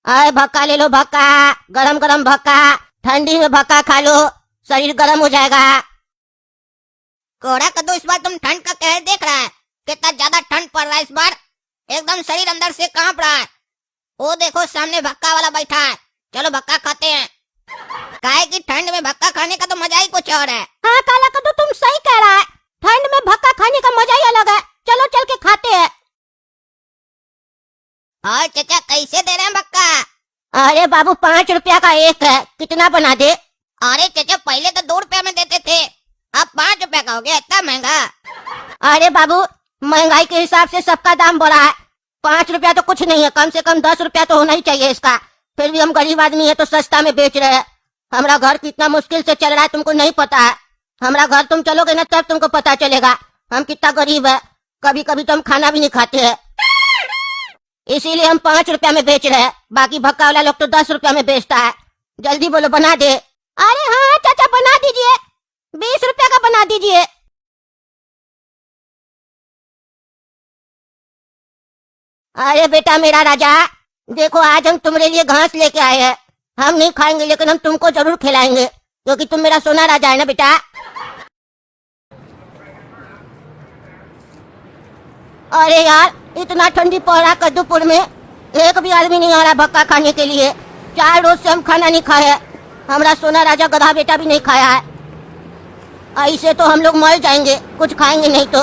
आए भक्का ले लो भक्का, गरम गरम भक्का। ठंडी में भक्का खा लो, शरीर गर्म हो जाएगा। कोड़ा कद्दू, इस बार तुम ठंड का कहर देख रहा है? कितना ज्यादा ठंड पड़ रहा है इस बार, एकदम शरीर अंदर से कांप रहा है। वो देखो सामने भक्का वाला बैठा है, चलो भक्का खाते हैं। काहे कि ठंड में भक्का खाने का तो मजा ही कुछ और है। हाँ काला कद्दू, तुम सही कह रहा है, ठंड में भक्का खाने का मजा ही अलग है। चलो चल के खाते हैं। और चचा कैसे दे रहे हैं भक्का? अरे बाबू 5 रुपया का एक है, कितना बना दे? अरे चचा पहले तो 2 रुपया में देते थे, अब 5 रुपया का हो गया, इतना महंगा। अरे बाबू महंगाई के हिसाब से सबका दाम बढ़ा है, 5 रुपया तो कुछ नहीं है, कम से कम 10 रुपया तो होना ही चाहिए इसका। फिर भी हम गरीब आदमी है तो सस्ता में बेच रहे हैं। हमारा घर कितना मुश्किल से चल रहा है तुमको नहीं पता है। हमारा घर तुम चलोगे ना तब तुमको पता चलेगा हम कितना गरीब है। कभी कभी तो हम खाना भी नहीं खाते हैं, इसीलिए हम 5 रुपया में बेच रहे हैं। बाकी भक्का वाला लोग तो 10 रुपया में बेचता है। जल्दी बोलो बना दे। अरे हाँ चाचा बना दीजिए, 20 रुपया का बना दीजिए। अरे बेटा मेरा राजा, देखो आज हम तुम्हारे लिए घास लेके आए हैं। हम नहीं खाएंगे लेकिन हम तुमको जरूर खिलाएंगे, क्योंकि तुम मेरा सोना राजा है ना बेटा। अरे यार इतना ठंडी पड़ रहा कद्दूपुर में, एक भी आदमी नहीं आ रहा भक्का खाने के लिए। 4 रोज से हम खाना नहीं खाए हैं। हमारा सोना राजा गधा बेटा भी नहीं खाया है। ऐसे तो हम लोग मर जाएंगे, कुछ खाएंगे नहीं तो।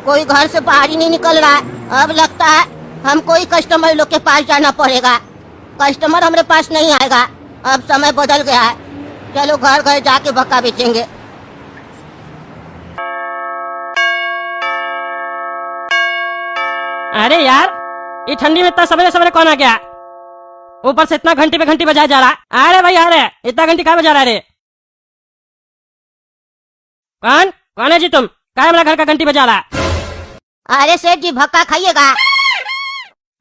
कोई घर से बाहर ही नहीं निकल रहा है। अब लगता है हमको ही कस्टमर लोग के पास जाना पड़ेगा। कस्टमर हमारे पास नहीं आएगा, अब समय बदल गया है। चलो घर घर जाके भक्का बेचेंगे। अरे यार ये ठंडी में इतना सवेरे सवेरे कौन आ गया? ऊपर से इतना घंटी पे घंटी बजाया जा रहा। अरे भाई अरे इतना घंटी क्या बजा रहा है रे? कौन कौन है जी तुम? क्या मेरा घर का घंटी बजा रहा? अरे सेठ जी भक्का खाइएगा।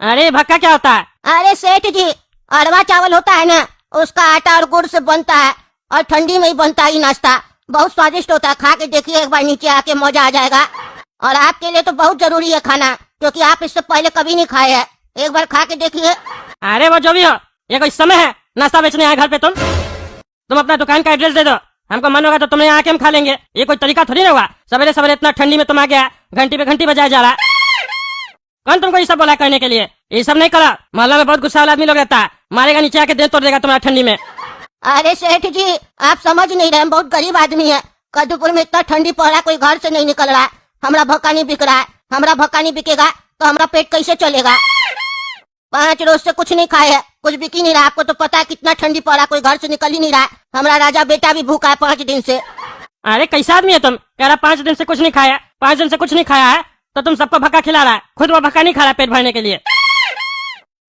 अरे भक्का क्या होता है? अरे सेठ जी अरवा चावल होता है ना, उसका आटा और गुड़ से बनता है, और ठंडी में ही बनता है नाश्ता। बहुत स्वादिष्ट होता है, खा के देखिए एक बार, नीचे आके मजा आ जाएगा। और आपके लिए तो बहुत जरूरी है खाना, क्योंकि आप इससे पहले कभी नहीं खाए हैं। एक बार खा के देखिए। अरे वो जो भी हो, ये कोई समय है नाश्ता बेचने आए घर पे? तुम अपना दुकान का एड्रेस दे दो, हमको मन होगा तो तुम्हें आके हम खा लेंगे। ये कोई तरीका थोड़ी ना हुआ, सवेरे सवेरे इतना ठंडी में तुम आ गया, घंटी पे घंटी बजाया जा रहा। कौन तुमको ये सब बोला करने के लिए? ये सब नहीं करा। मोहल्ला में बहुत गुस्सा वाला आदमी लोग रहता है, मारेगा नीचे आके दे तोड़ देगा तुम्हारा ठंडी में। अरे सेठ जी आप समझ नहीं रहे, हम बहुत गरीब आदमी है। कद्दूपुर में इतना ठंडी पड़ रहा है, कोई घर से नहीं निकल रहा है। हमारा भक्का नहीं बिक रहा है। हमारा भक्का नहीं बिकेगा तो हमारा पेट कैसे चलेगा? 5 रोज से कुछ नहीं खाए है, कुछ बिक ही नहीं रहा। आपको तो पता है कितना ठंडी पड़ रहा, कोई घर से निकल ही नहीं रहा। हमारा राजा बेटा भी भूखा है 5 दिन से। अरे कैसा आदमी है तुम? कह रहा 5 दिन से कुछ नहीं खाया, 5 दिन से कुछ नहीं खाया है तो तुम सबको भक्का खिला रहा है, खुद वो भक्का नहीं खा रहा पेट भरने के लिए।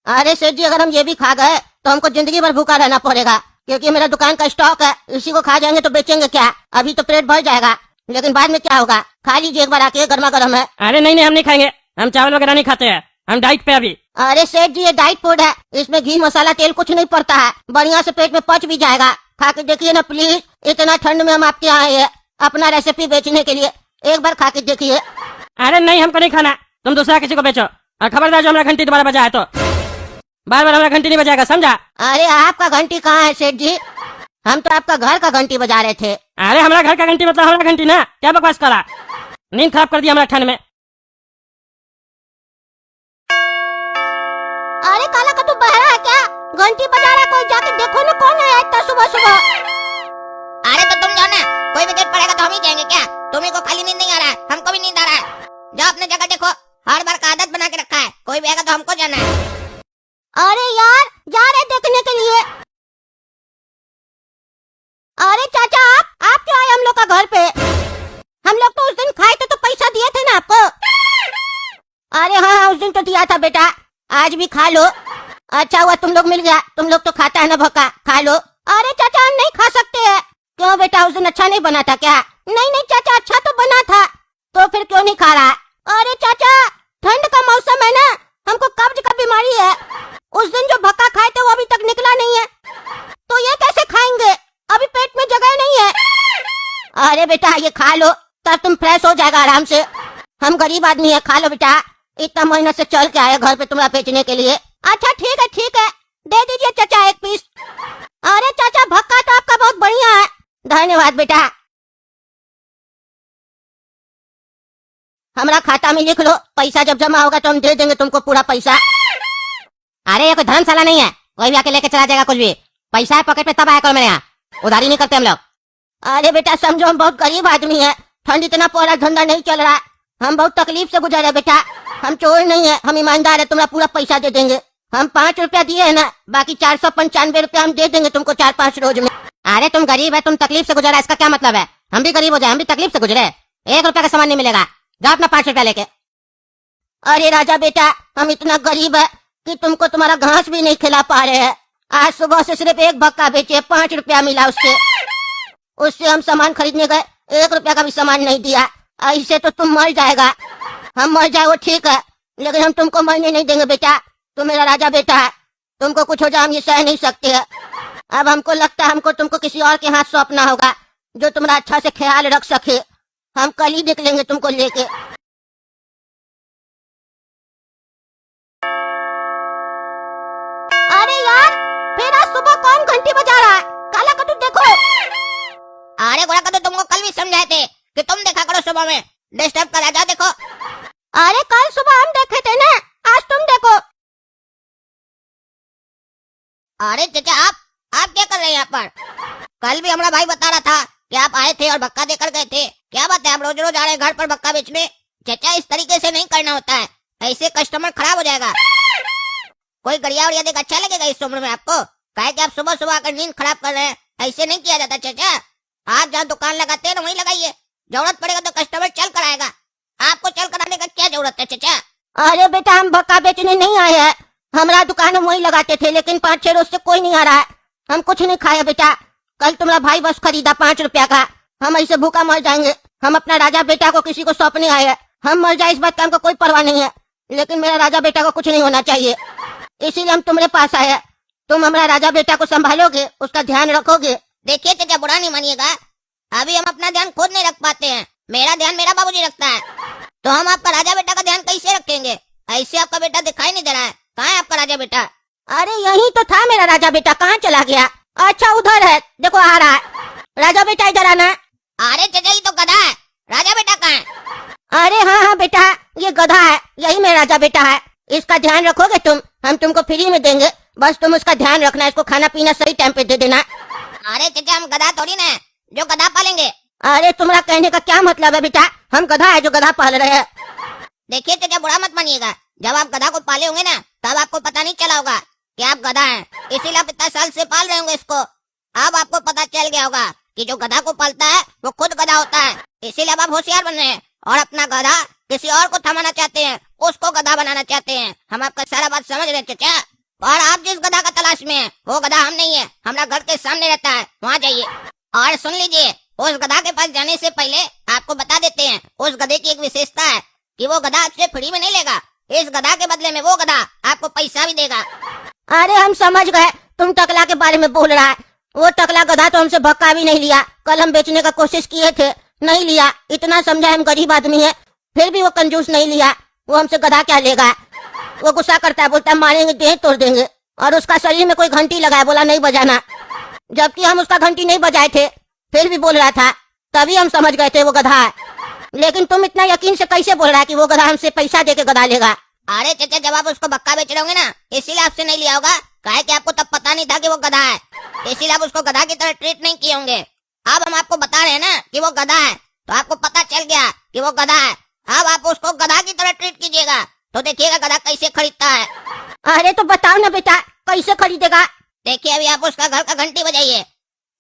अरे सेठ जी अगर हम ये भी खा गए तो हमको जिंदगी भर भूखा रहना पड़ेगा, क्योंकि मेरा दुकान का स्टॉक है। इसी को खा जाएंगे तो बेचेंगे क्या? अभी तो पेट भर जाएगा, लेकिन बाद में क्या होगा? खा लीजिए एक बार आके, गर्मा गर्म है। अरे नहीं नहीं हम नहीं खाएंगे, हम चावल वगैरह नहीं खाते हैं, हम डाइट पे अभी। अरे सेठ जी ये डाइट फूड है, इसमें घी मसाला तेल कुछ नहीं पड़ता है, बढ़िया से पेट में पच भी जाएगा। खा के देखिए ना प्लीज, इतना ठंड में हम आपके यहाँ आए हैं अपना रेसिपी बेचने के लिए, एक बार खा के देखिए। अरे नहीं हमको नहीं खाना, तुम दूसरा किसी को बेचो। और खबरदार जो हमारा घंटी दोबारा बजाए तो बार बार हमारा घंटी नहीं बजाएगा, समझा? अरे आपका घंटी कहाँ है सेठ जी? हम तो आपका घर का घंटी बजा रहे थे। अरे हमारा घर का घंटी मतलब हमारा घंटी ना, क्या बकवास करा? नींद खराब कर दिया हमारा ठंड में। अरे काला कद्दू बहरा है क्या? घंटी बजा रहा, कोई जाके देखो ना कौन है इतना सुबह सुबह। अरे तो तुम जाओ ना, कोई भी जरूरत पड़ेगा तो हम ही जाएंगे क्या? तुम्ही को खाली नींद नहीं आ रहा है, हमको भी नींद आ रहा है। जाओ अपने जगह देखो, हर बार का आदत बना के रखा है, कोई भी आएगा तो हमको जाना है। अरे यार जा रहे देखने के लिए। अरे चाचा आप क्यों आए हम लोग का घर पे? हम लोग तो उस दिन खाए थे तो पैसा दिए थे ना आपको। अरे हाँ उस दिन तो दिया था बेटा, आज भी खा लो। अच्छा हुआ तुम लोग मिल गया, तुम लोग तो खाता है ना भक्का, खा लो। अरे चाचा हम नहीं खा सकते हैं। क्यों बेटा उस दिन अच्छा नहीं बना था क्या? नहीं नहीं चाचा अच्छा तो बना था, तो फिर क्यों नहीं खा रहा? अरे चाचा ठंड का मौसम है ना, हमको कब्ज का बीमारी है। उस दिन जो भक्का खाए थे वो अभी तक निकला नहीं है, तो ये कैसे खाएंगे? अभी पेट में जगह नहीं है। अरे बेटा ये खा लो, तब तुम फ्रेश हो जाएगा आराम से। हम गरीब आदमी है, खा लो बेटा, इतना महीना से चल के आए घर पे तुम्हारा बेचने के लिए। अच्छा ठीक है दे दीजिए चाचा 1 पीस। अरे चाचा भक्का तो आपका बहुत बढ़िया है, धन्यवाद बेटा। हमारा खाता में लिख लो, पैसा जब जमा होगा तो हम दे देंगे तुमको पूरा पैसा। अरे ये कोई धर्मशाला नहीं है, कोई भी आके लेके चला जाएगा कुछ भी। पैसा है पॉकेट में तब आया करो मेरे यहाँ, उधारी नहीं करते हम लोग। अरे बेटा समझो हम बहुत गरीब आदमी है, ठंड इतना पड़ा, धंधा नहीं चल रहा, हम बहुत तकलीफ से गुजरे बेटा। हम चोर नहीं है, हम ईमानदार है, तुम्हारा पूरा पैसा दे देंगे। हम 5 रुपया दिए है ना, बाकी 495 रुपया हम दे देंगे तुमको 4-5 रोज में। अरे तुम गरीब है, तुम तकलीफ से गुजरा, इसका क्या मतलब है? हम भी गरीब हो जाए, हम भी तकलीफ से गुजरे, 1 रुपया का सामान नहीं मिलेगा, जाओ अपना 5 रुपया लेके। अरे राजा बेटा हम इतना गरीब है कि तुमको तुम्हारा घास भी नहीं खिला पा रहे हैं। आज सुबह से सिर्फ 1 भक्का बेचे, 5 रुपया मिला उससे हम सामान खरीदने गए, 1 रुपया का भी सामान नहीं दिया। ऐसे तो तुम मर जाएगा। हम मर जाए वो ठीक है, लेकिन हम तुमको मरने नहीं देंगे बेटा। तुम मेरा राजा बेटा है, तुमको कुछ हो जाए हम ये सह नहीं सकते है। अब हमको लगता है हमको तुमको किसी और के हाथ सौंपना होगा जो तुम्हारा अच्छा से ख्याल रख सके। हम कल ही निकलेंगे तुमको लेके। अरे यार फिर आज सुबह कौन घंटी बजा रहा है? काला कटू देखो। अरे गोरा कद्दू तुमको कल भी समझाए थे कि तुम देखा करो सुबह में, डिस्टर्ब कर राजा देखो। अरे कल सुबह हम देखे थे ना, आज तुम देखो। अरे चाचा आप क्या कर रहे हैं यहाँ पर? कल भी हमारा भाई बता रहा था कि आप आए थे और भक्का देकर गए थे। क्या बात है, आप रोज रोज आ रहे हैं घर पर भक्का बेचने? चाचा इस तरीके से नहीं करना होता है, ऐसे कस्टमर खराब हो जाएगा। कोई गड़िया उड़िया देख अच्छा लगेगा इस उम्र में आपको? कहे कि आप सुबह सुबह आकर नींद खराब कर रहे हैं, ऐसे नहीं किया जाता चाचा। आप जहाँ दुकान लगाते हैं ना वहीं लगाइए, जरूरत पड़ेगा तो कस्टमर चल कर आएगा। आपको चल कर आने का क्या जरूरत है चाचा? अरे बेटा हम भक्का बेचने नहीं आए हैं, हमारा दुकान हम वही लगाते थे, लेकिन 5-6 रोज से कोई नहीं आ रहा है। हम कुछ नहीं खाए बेटा, कल तुम्हारा भाई बस खरीदा 5 रुपया का। हम ऐसे भूखा मर जाएंगे। हम अपना राजा बेटा को किसी को सौंपने आए हैं, हम मर जाए इस बात का हमको कोई परवाह नहीं है, लेकिन मेरा राजा बेटा को कुछ नहीं होना चाहिए, इसीलिए हम तुम्हारे पास आए हैं। तुम हमारा राजा बेटा को संभालोगे, उसका ध्यान रखोगे। देखिए चाचा बुरा नहीं मानिएगा, अभी हम अपना ध्यान खुद नहीं रख पाते हैं, मेरा ध्यान मेरा बाबूजी रखता है, तो हम आपका राजा बेटा का ध्यान कैसे रखेंगे? ऐसे आपका बेटा दिखाई नहीं दे रहा है, कहाँ है आपका राजा बेटा? अरे यही तो था मेरा राजा बेटा, कहाँ चला गया? अच्छा उधर है, देखो आ रहा है। राजा बेटा इधर आना। अरे चाचा ये तो गधा है, राजा बेटा कहाँ है? अरे हाँ बेटा ये गधा है, यही मेरा राजा बेटा है। इसका ध्यान रखोगे तुम, हम तुमको फ्री में देंगे, बस तुम उसका ध्यान रखना, इसको खाना पीना सही टाइम पे दे देना। अरे चाचा हम गधा थोड़ी ना है जो गधा पालेंगे। अरे तुम्हारा कहने का क्या मतलब है बेटा? हम गधा है जो गधा पाल रहे हैं। देखिए चाचा बुरा मत मानिएगा, जब आप गधा को पाले होंगे ना तब आपको पता नहीं चला होगा कि आप गधा हैं, इसीलिए आप इतना साल से पाल रहे होंगे इसको। अब आपको पता चल गया होगा कि जो गधा को पालता है वो खुद गधा होता है, इसीलिए अब आप होशियार बन रहे हैं और अपना गधा किसी और को थमाना चाहते हैं, उसको गधा बनाना चाहते हैं। हम आपका सारा बात समझ रहे हैं चाचा, और आप जिस गधा का तलाश में हैं वो गधा हम नहीं है, हमारा घर के सामने रहता है, वहाँ जाइए। और सुन लीजिए, उस गधा के पास जाने से पहले आपको बता देते हैं, उस गधे की एक विशेषता है कि वो गधा आपसे फ्री में नहीं लेगा, इस गधा के बदले में वो गधा आपको पैसा भी देगा। अरे हम समझ गए, तुम टकला के बारे में बोल रहा है। वो टकला गधा तो हमसे भक्का भी नहीं लिया, कल हम बेचने का कोशिश किए थे, नहीं लिया। इतना समझा हम गरीब आदमी है, फिर भी वो कंजूस नहीं लिया। वो हमसे गधा क्या लेगा? वो गुस्सा करता है, बोलता है मारेंगे देह तोड़ देंगे, और उसका शरीर में कोई घंटी लगाया, बोला नहीं बजाना, जबकि हम उसका घंटी नहीं बजाए थे, फिर भी बोल रहा था। तभी हम समझ गए थे वो गधा है। लेकिन तुम इतना यकीन से कैसे बोल रहा है कि वो गधा हमसे पैसा देके गधा लेगा? अरे चाचा जब आप उसको भक्का बेच रहे होंगे ना, इसीलिए आपसे नहीं लिया होगा, काहे कि आपको तब पता नहीं था कि वो गधा है, इसीलिए आप उसको गधा की तरह ट्रीट नहीं किए होंगे। अब हम आपको बता रहे हैं ना कि वो गधा है, तो आपको पता चल गया कि वो गधा है। अब आप उसको गधा की तरह ट्रीट कीजिएगा तो देखिएगा गधा कैसे खरीदता है। अरे तो बताओ ना बेटा, कैसे खरीदेगा? देखिए अभी आप उसका घर का घंटी बजाइए,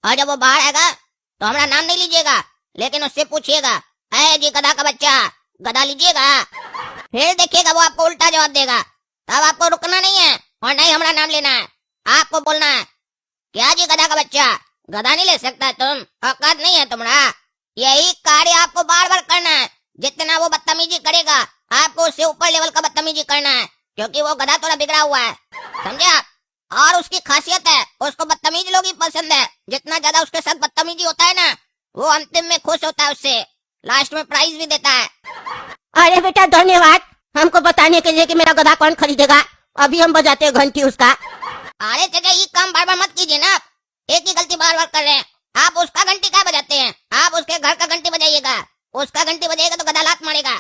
और जब वो बाहर आएगा तो हमारा नाम नहीं लीजिएगा, लेकिन उससे पूछिएगा, है जी गधा का बच्चा, गधा लीजिएगा। फिर देखिएगा वो आपको उल्टा जवाब देगा, तब आपको रुकना नहीं है और नहीं हमारा नाम लेना है। आपको बोलना है, क्या जी गधा का बच्चा, गधा नहीं ले सकता तुम, औकात नहीं है तुम्हारा। यही कार्य आपको बार बार करना है, जितना वो बदतमीजी करेगा आपको उससे ऊपर लेवल का बदतमीजी करना है, क्योंकि वो गधा थोड़ा बिगड़ा हुआ है, समझे आप? और उसकी खासियत है, उसको बदतमीज लोग ही पसंद है, जितना ज्यादा उसके साथ बदतमीजी होता है ना, वो अंतिम में खुश होता है, उससे लास्ट में प्राइज भी देता है। अरे बेटा धन्यवाद हमको बताने के लिए कि मेरा गधा कौन खरीदेगा। अभी हम बजाते हैं घंटी उसका। अरे चाचा ये काम बार बार मत कीजिए ना, एक ही गलती बार बार कर रहे हैं। आप उसका घंटी क्या बजाते हैं? आप उसके घर का घंटी बजाइएगा, उसका घंटी बजाएगा तो गधा लात मारेगा।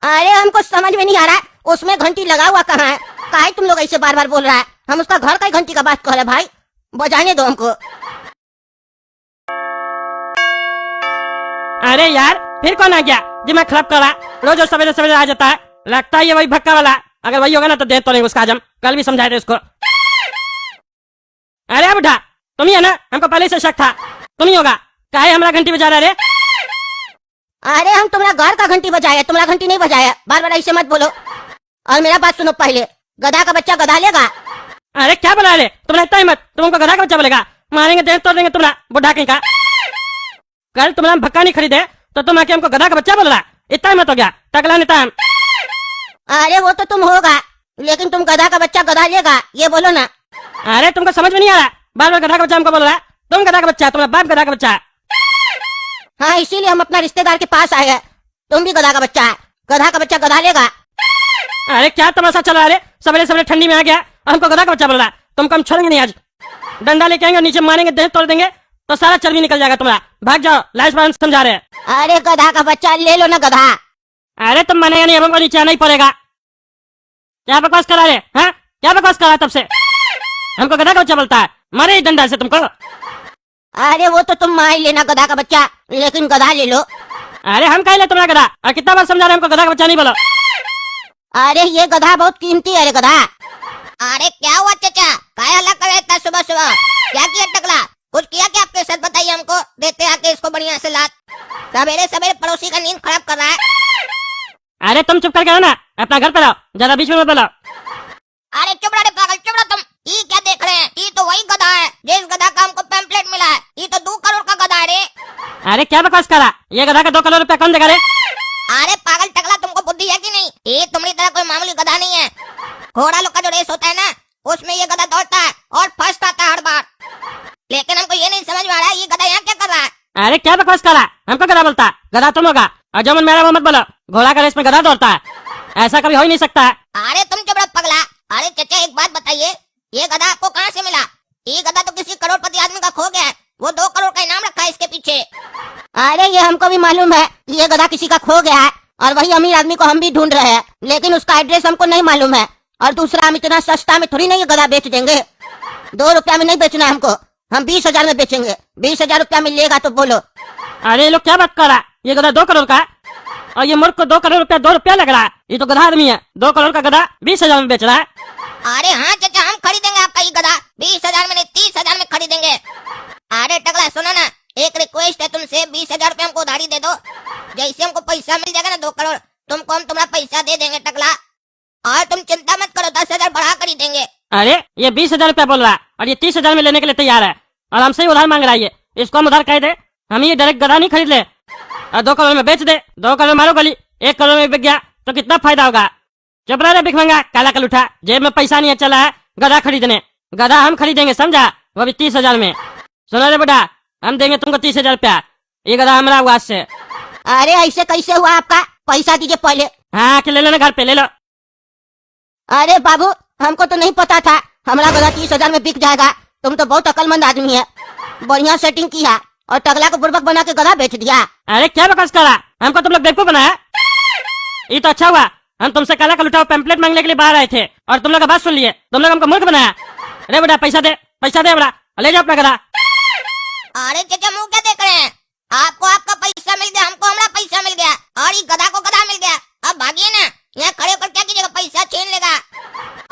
अरे हमको समझ में नहीं आ रहा है, उसमें घंटी लगा हुआ कहाँ है? काहे तुम लोग ऐसे बार बार बोल रहा है? हम उसका घर का ही घंटी का बात कर रहे हैं भाई, बजाने दो हमको। अरे यार फिर कौन आ गया दिमाग खराब कर रहा? रोज रोज सवेरे सवेरे आ जाता है, लगता है ये वही भक्का वाला। अगर वही होगा ना तो दे तो नहीं उसका आज हम कल भी समझाए थे उसको। अरे अब उठा, तुम ही है ना? हमको पहले से शक था तुम ही होगा। काहे हमारा घंटी बजा रहा रे? अरे हम तुम्हारा घर का घंटी बजाया, तुम्हारा घंटी नहीं बजाया। बार बार ऐसे मत बोलो और मेरा बात सुनो पहले। गधा का बच्चा गधा लेगा? अरे क्या बोला रे? तुम्हारा इतना हिम्मत, तुम हमको गधा का बच्चा बोलेगा? मारेंगे देख तोड़ देंगे तुम्हारा बुढ़ा कहीं का। कल तुम्हारा भक्का नहीं खरीदे तो तुम आके हमको गधा का बच्चा बोल रहा? इतना हिम्मत हो गया? टकला नेता हम। अरे वो तो तुम होगा, लेकिन तुम गधा का बच्चा गधा लेगा ये बोलो ना। अरे तुमको समझ में नहीं आ रहा? बार बार गधा का बच्चा हमको बोल रहा है। तुम गधा का बच्चा, तुम्हारा बाप गधा का बच्चा है। हाँ इसीलिए हम अपना रिश्तेदार के पास आए हैं। तुम भी गधा का बच्चा है, गधा का बच्चा गधा लेगा? अरे क्या तमाशा चल रहा है? सवेरे सवेरे ठंडी में आ गया और हमको गधा का बच्चा बोल रहा है। तुमको हम छोड़ेंगे नहीं आज, डंडा लेके आएंगे और नीचे मारेंगे, देह तोड़ देंगे तो सारा चर्बी निकल जाएगा तुम्हारा। भाग जाओ, लाइस बार समझा रहे हैं। अरे गधा का बच्चा ले लो ना गधा। अरे तुम मानेगा नहीं, हमको नीचे आना ही पड़ेगा। क्या बकवास करा रहे? हाँ क्या बकवास करा तब से? हमको गधा का बच्चा बोलता है, मारे ही डंडा से तुमको। अरे वो तो तुम मान लेना गधा का बच्चा, लेकिन गधा ले लो। अरे हम कह ले तुम्हारा गधा, और कितना बार समझा रहे हमको गधा का बच्चा नहीं बोलो। अरे ये गधा बहुत कीमती है रे गधा। अरे क्या हुआ चाचा, काय हल्ला कर रहे था सुबह सुबह? क्या किया टकला? कुछ किया क्या आपके साथ? बताइए हमको, देते आके इसको बढ़िया से लात। सवेरे सवेरे पड़ोसी का नींद खराब कर रहा है। अरे तुम चुप करके रहो ना, अपना घर पे रहो, ज्यादा बीच में मत बोलो। अरे चुप रहा रे पागल, चुप रहा तुम। ये क्या देख रहे हैं? ये तो वही गधा है जिस गधा का हमको पैम्पलेट मिला है। ये तो 2 करोड़ का गधा है रे। अरे क्या बकवास करा? ये गधा का 2 करोड़ रुपया कौन देगा रे? अरे पागल टकला, तुमको बुद्धि है कि नहीं? ये तुम्हारी तरह कोई मामूली गधा नहीं है। घोड़ा लोग का जो रेस होता है ना, उसमें ये गधा दौड़ता है और फर्स्ट आता है हर बार। लेकिन हमको ये नहीं समझ में आ रहा है ये गधा यहाँ क्या कर रहा है। अरे क्या बकवास करा? हमको गधा बोलता है? गधा तुम होगा, और जो मन मेरा वो मत बोलो। घोड़ा का रेस में गधा दौड़ता है, ऐसा कभी हो ही नहीं सकता है। अरे तुम चुप रहो पगला। अरे चाचा एक बात बताइए, ये गधा आपको कहाँ से मिला? ये गधा तो किसी करोड़पति आदमी का खो गया है, वो 2 करोड़ का इनाम रखा है इसके पीछे। अरे ये हमको भी मालूम है, ये गधा किसी का खो गया है और वही अमीर आदमी को हम भी ढूंढ रहे हैं, लेकिन उसका एड्रेस हमको नहीं मालूम है। और दूसरा, हम इतना सस्ता में थोड़ी नहीं ये गधा बेच देंगे। 2 रुपया में नहीं बेचना है हमको, हम 20,000 में बेचेंगे। 20,000 रुपया में लेगा तो बोलो। अरे ये लोग क्या बात कर रहा है? ये गधा 2 करोड़ का है और ये मूर्ख को 2 करोड़ रुपया 2 रुपया लग रहा है। ये तो गधा आदमी है, 2 करोड़ का गधा 20,000 में बेच रहा है। अरे हाँ चाचा, हम खरीदेंगे आपका ये गधा 20,000 में नहीं 30,000 में खरीदेंगे। अरे टकला सुनो ना, एक रिक्वेस्ट है तुमसे, 20,000 रुपया हमको उधारी दे दो। जैसे हमको पैसा मिल जाएगा ना 2 करोड़, तुमको हम तुम्हारा पैसा दे देंगे टकला। और तुम चिंता मत करो, 10,000 बढ़ा कर ही देंगे। अरे ये 20,000 रुपया बोल रहा है और ये 30,000 में लेने के लिए तैयार है और हमसे ही उधार मांग रहा है। ये इसको हम उधार कह दे, हम ये डायरेक्ट गधा नहीं खरीद ले और 2 करोड़ में बेच दे। 2 करोड़ मारो गली, 1 करोड़ में बिक गया तो कितना फायदा होगा? चुप रहा रे भिखमंगा, काला कल उठा, जेब में पैसा नहीं है चला है गधा खरीदने। गधा हम खरीदेंगे समझा, वो भी 30,000 में। सुनो रे बेटा, हम देंगे तुमको 30,000 रुपया, ये गधा हमारा हुआ से। अरे ऐसे कैसे हुआ आपका? पैसा दीजिए पहले। हाँ कि ले लो ना, घर पे ले लो। अरे बाबू, हमको तो नहीं पता था हमारा गधा 30,000 में बिक जाएगा। तुम तो बहुत अकलमंद आदमी है, बढ़िया सेटिंग किया और टकला को बुर्बक बना के गधा बेच दिया। अरे क्या बकवास करा? हमको तुम लोग बेवकूफ बनाया। ये तो अच्छा हुआ हम तुमसे काला कल उठाओ पैम्पलेट मांगने के लिए बाहर आए थे और तुम लोग का बात सुन लिए, तुम लोग हमको मूर्ख बनाया। अरे बेटा पैसा दे बेटा, ले जाओ अपना गधा। अरे चाचा मुंह क्या देख रहे हैं? आपको आपका पैसा मिल गया, हमको हमारा पैसा मिल गया और ये गधा को गधा मिल गया। अब भागिए ना, यहाँ खड़े होकर क्या कीजिएगा? पैसा छीन लेगा।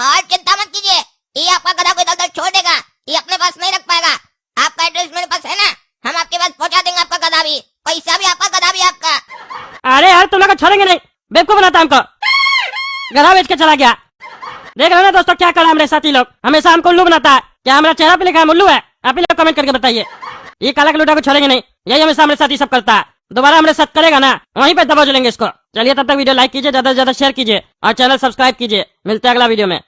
और चिंता मत कीजिए, ये आपका गधा को इधर छोड़ देगा, ये अपने पास नहीं रख पाएगा। आपका एड्रेस मेरे पास है ना, हम आपके पास पहुँचा देंगे। आपका गधा भी, पैसा भी आपका, गधा भी आपका। अरे यार तुम लोग को छोड़ेंगे नहीं, बेवकूफ बनाता हमको, गधा बेच के चला गया। देख रहे हो ना दोस्तों क्या कर रहा है हमारे साथी लोग, हमेशा हमको उल्लू बनाता है। क्या हमारा चेहरा पे लिखा है उल्लू है? आप ही लोग कमेंट करके बताइए। ये काला कलूटा को छोड़ेंगे नहीं, यही हमेशा हमारे साथी सब करता है। दोबारा हमारे साथ करेगा ना, वहीं पे दबा चलेंगे इसको। चलिए तब तक वीडियो लाइक कीजिए, ज्यादा से ज्यादा शेयर कीजिए और चैनल सब्सक्राइब कीजिए। मिलते हैं अगला वीडियो में।